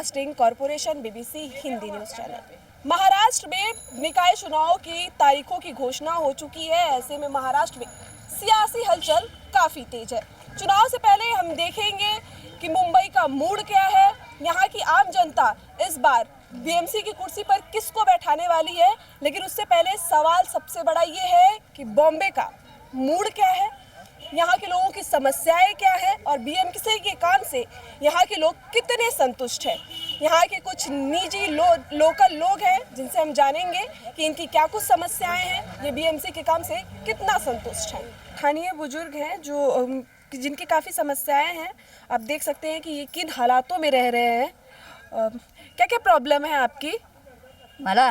Broadcasting corporation BBC Hindi news channel. Maharashtra में निकाय चुनाव की तारीखों की घोषणा हो चुकी है। ऐसे में महाराष्ट्र में सियासी हलचल काफ़ी तेज है। चुनाव से पहले हम देखेंगे कि मुंबई का मूड क्या है, यहाँ की आम जनता इस बार बीएमसी की कुर्सी पर किसको बैठाने वाली है। लेकिन उससे पहले सवाल सबसे बड़ा ये है कि बॉम्बे का मूड क्या है, यहाँ के लोगों की समस्याएं क्या है और बीएमसी के काम से यहाँ के लोग कितने संतुष्ट हैं। यहाँ के कुछ निजी लोकल लोग हैं जिनसे हम जानेंगे कि इनकी क्या कुछ समस्याएं हैं, ये बीएमसी के काम से कितना संतुष्ट हैं। स्थानीय बुजुर्ग हैं जो जिनकी काफ़ी समस्याएं हैं। आप देख सकते हैं कि ये किन हालातों में रह रहे हैं। क्या क्या प्रॉब्लेम है आपकी? मला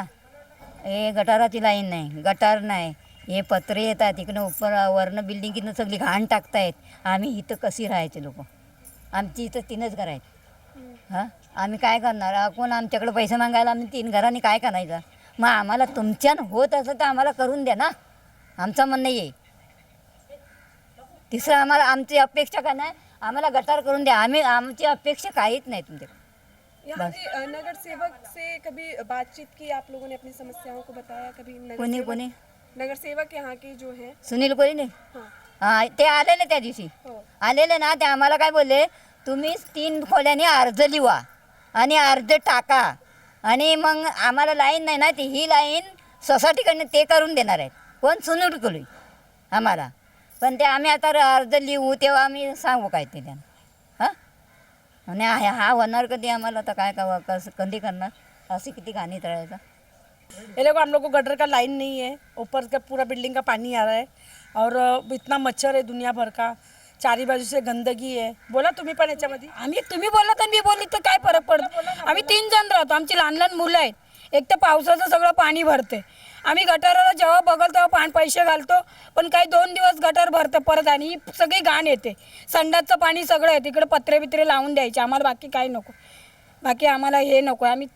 हे गटाराची लाईन नाही, गटार नाही, हे पत्रे येतात इकडनं उपर वरनं बिल्डिंगीनं सगळी घाण टाकतायत. आम्ही इथं कशी राहायचे लोक? आमची इथं 3च घरं आहेत. हां, आम्ही काय करणार? कोण आमच्याकडे पैसे मागायला? आम्ही 3 घरांनी काय करायचं? मग आम्हाला तुमच्यानं होत असं तर आम्हाला करून द्या ना. आमचं म्हणणं आहे. तिसरं आम्हाला आमची अपेक्षा काय नाही, आम्हाला गटार करून द्या. आमची अपेक्षा काहीच नाही तुमच्याकडे. यहाँ के नगर सेवक से कभी बातचीत की आप लोगों ने? अपनी समस्याओं को बताया कभी? कोणी नगर सेवक यहाँ के जो है सुनील कोणी हां, ते आलेले त्या दिवशी आलेले ना. ते आम्हाला काय बोलले, तुम्ही 3 खोल्याने अर्ज लिहा आणि अर्ज टाका आणि मग आम्हाला लाईन नाही ना, ती ही लाईन सोसायटीकडनं ते करून देणार आहेत. कोण? सुनील कोळी आम्हाला. पण ते आम्ही आता अर्ज लिहू तेव्हा आम्ही सांगू काय ते त्यांना. हां, आणि हा होणार कधी? आम्हाला तर काय कसं कधी करणार? अशी किती घाणीत राहायचं. ये देखो, हम लोग को गटर का लाइन नहीं है, ऊपर का पूरा बिल्डिंग का पानी आ रहा है और इतना मच्छर है दुनिया भर का, चारी बाजू से गंदगी है. बोला तुम्ही पण याच्यामध्ये. आम्ही तुम्ही बोलला तर मी बोलली तर काय फरक पडतो? आम्ही 3 जण राहतो, आमची लहान लहान मुलं आहेत. एक तर पावसाचं सगळं पाणी भरते. आम्ही गटाराला जेव्हा बघल तेव्हा पैसे घालतो, पण काही 2 दिवस गटार भरतं परत आणि सगळी घाण येते. संडासचं पाणी सगळं आहे. तिकडे पत्रे बित्रे लावून द्यायचे. आम्हाला बाकी काही नको, बाकी आम्हाला हे नको. आम्ही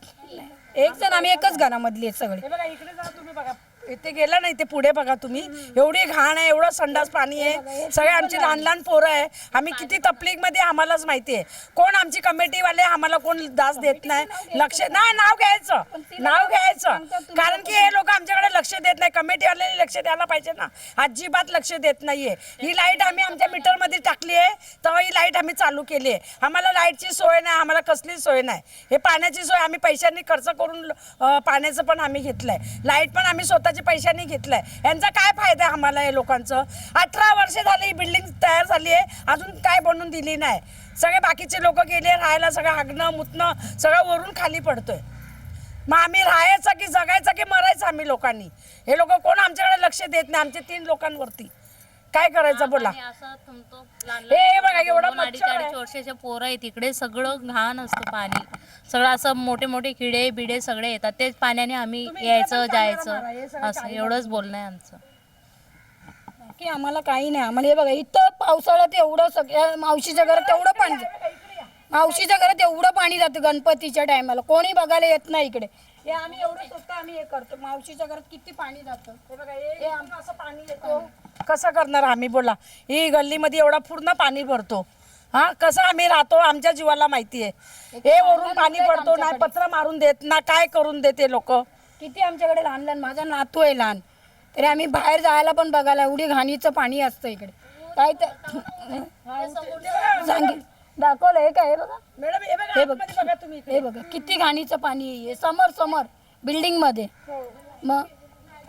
आम्ही एकच घरामधली आहेत सगळे. हे बघा, इकडे जा तुम्ही बघा, इथे गेला नाही ते पुढे बघा तुम्ही, एवढी घाण आहे, एवढं संडास पाणी आहे. सगळे आमची लहान लहान पोरं आहे. आम्ही किती तकलीफ मध्ये आम्हालाच माहिती आहे. कोण आमची कमिटीवाले आम्हाला कोण दास देत नाही, लक्ष नाही. नाव घ्यायचं कारण की हे लोक आमच्याकडे लक्ष देत नाही. कमिटीवाले लक्ष द्यायला पाहिजे ना. अजिबात लक्ष देत नाहीये. ही लाईट आम्ही आमच्या मीटर मध्ये टाकली आहे, तेव्हा ही लाईट आम्ही चालू केली आहे. आम्हाला लाईटची सोय नाही, आम्हाला कसलीच सोय नाही. हे पाण्याची सोय आम्ही पैशांनी खर्च करून पाण्याचं पण आम्ही घेतलंय, लाईट पण आम्ही स्वतःच्या पैशांनी घेतलंय. यांचा काय फायदा आम्हाला? हे लोकांचं 18 वर्ष झाली ही बिल्डिंग तयार झाली आहे, अजून काय बनवून दिली नाही. सगळे बाकीचे लोक गेले राहायला, सगळं हागणं मुतणं सगळं वरून खाली पडतोय. मग आम्ही राहायचं की जगायचं की मरायचं आम्ही लोकांनी? हे लोक कोण आमच्याकडे लक्ष देत नाही. आमच्या 3 लोकांवरती काय करायचं बोला? हे बघा, एवढं वर्षाच्या पोरं आहे तिकडे, सगळं घाण असतं पाणी. सगळं असं मोठे मोठे किडे बिडे सगळे येतात. तेच पाण्याने आम्ही यायचं जायचं, असं एवढंच बोलणं आहे आमचं. की आम्हाला काही नाही. आम्हाला हे बघा, इथं पावसाळ्यात एवढं सगळ्या मावशीच्या घरात एवढं पाणी, मावशीच्या घरात एवढं पाणी जातं गणपतीच्या टायमाला. कोणी बघायला येत नाही इकडे. हे आम्ही एवढं स्वतः आम्ही हे करतो. मावशीच्या घरात किती पाणी जातं. हे बघा, हे आमचं असं पाणी येतो. कसं करणार आम्ही बोला? ही गल्लीमध्ये एवढा पूर्ण पाणी भरतो. हा, कसं आम्ही राहतो आमच्या जीवाला माहिती आहे. हे वरून पाणी पडतो, नाही पत्र मारून देत ना, काय करून देते लोक. किती आमच्याकडे लहान लहान, माझा नातू आहे लहान, तरी आम्ही बाहेर जायला पण बघायला एवढी घाणीचं पाणी असतं इकडे. काय सांगितलं दाखवलं हे काय? हे बघा मॅडम, हे बघा तुम्ही, हे बघा किती घाणीचं पाणी आहे समोर बिल्डिंग मध्ये. मग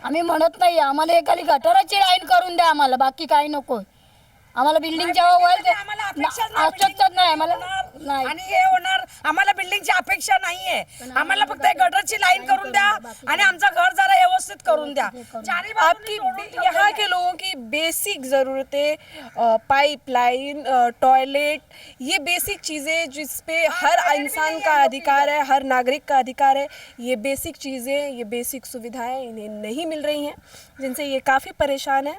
आम्ही म्हणत नाही, आम्हाला एखादी गटाराची लाईन करून द्या, आम्हाला बाकी काही नको. आम्हाला बिल्डिंगच्या अपेक्षा नाही, आम्हाला नाही. आणि हे होणार, आम्हाला बिल्डिंगची अपेक्षा नाहीये. आम्हाला फक्त गटरची लाईन करून द्या आणि आमचं घर जरा व्यवस्थित करून द्या. आपकी यहाँ के लोगों की बेसिक ज़रूरतें, पाइपलाइन, टॉयलेट, ये बेसिक चीज़ें जिस पे हर इंसान का अधिकार है, हर नागरिक का अधिकार है, ये बेसिक चीज़ें, ये बेसिक सुविधाएं इन्हें नहीं मिल रही हैं, जिनसे ये काफ़ी परेशान है।